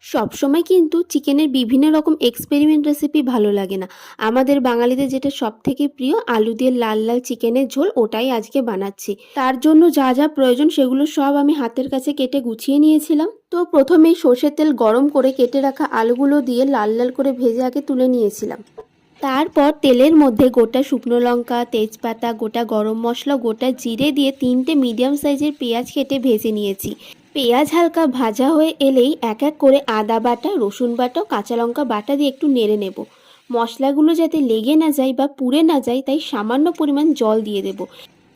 সবসময় কিন্তু চিকেনের বিভিন্ন রকম এক্সপেরিমেন্ট রেসিপি ভালো লাগে না। আমাদের বাঙালিদের যেটা সবথেকে প্রিয় আলু দিয়ে লাল লাল চিকেনের ঝোল, ওটাই আজকে বানাচ্ছি। তার জন্য যা যা প্রয়োজন সেগুলো সব আমি হাতের কাছে কেটে গুছিয়ে নিয়েছিলাম। তো প্রথমেই সর্ষের তেল গরম করে কেটে রাখা আলুগুলো দিয়ে লাল লাল করে ভেজে আগে তুলে নিয়েছিলাম। তারপর তেলের মধ্যে গোটা শুকনো লঙ্কা, তেজপাতা, গোটা গরম মশলা, গোটা জিরে দিয়ে 3টে মিডিয়াম সাইজের পেঁয়াজ কেটে ভেজে নিয়েছি। পেঁয়াজ হালকা ভাজা হয়ে এলেই এক এক করে আদা বাটা, রসুন বাটা, কাঁচা লঙ্কা বাটা দিয়ে একটু নেড়ে নেব। মশলাগুলো যাতে লেগে না যায় বা পুড়ে না যায় তাই সামান্য পরিমাণ জল দিয়ে দেব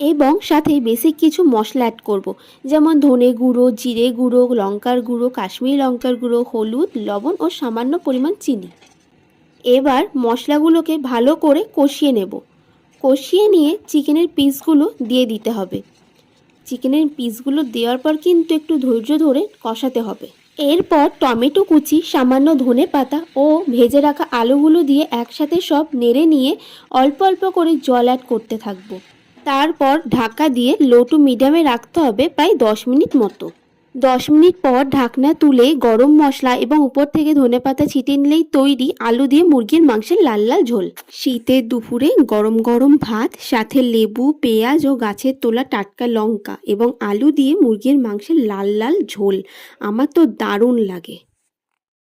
এবং সাথে বেসিক কিছু মশলা অ্যাড করব, যেমন ধনে গুঁড়ো, জিরে গুঁড়ো, লঙ্কার গুঁড়ো, কাশ্মীরি লঙ্কার গুঁড়ো, হলুদ, লবণ ও সামান্য পরিমাণ চিনি। এবার মশলাগুলোকে ভালো করে কষিয়ে নেব। কষিয়ে নিয়ে চিকেনের পিসগুলো দিয়ে দিতে হবে। চিকেনের পিসগুলো দেওয়ার পর কিন্তু একটু ধৈর্য ধরে কষাতে হবে। এরপর টমেটো কুচি, সামান্য ধনে পাতা ও ভেজে রাখা আলুগুলো দিয়ে একসাথে সব নেড়ে নিয়ে অল্প অল্প করে জল অ্যাড করতে থাকবো। তারপর ঢাকা দিয়ে লো টু মিডিয়ামে রাখতে হবে প্রায় 10 মিনিট মতো। 10 মিনিট পর ঢাকনা তুলে গরম মশলা এবং উপর থেকে ধনেপাতা ছিটিয়ে নিলেই তৈরি আলু দিয়ে মুরগির মাংসের লাল লাল ঝোল। শীতের দুপুরে গরম গরম ভাত, সাথে লেবু, পেঁয়াজ ও গাছের তোলা টাটকা লঙ্কা এবং আলু দিয়ে মুরগির মাংসের লাল লাল ঝোল আমার তো দারুণ লাগে।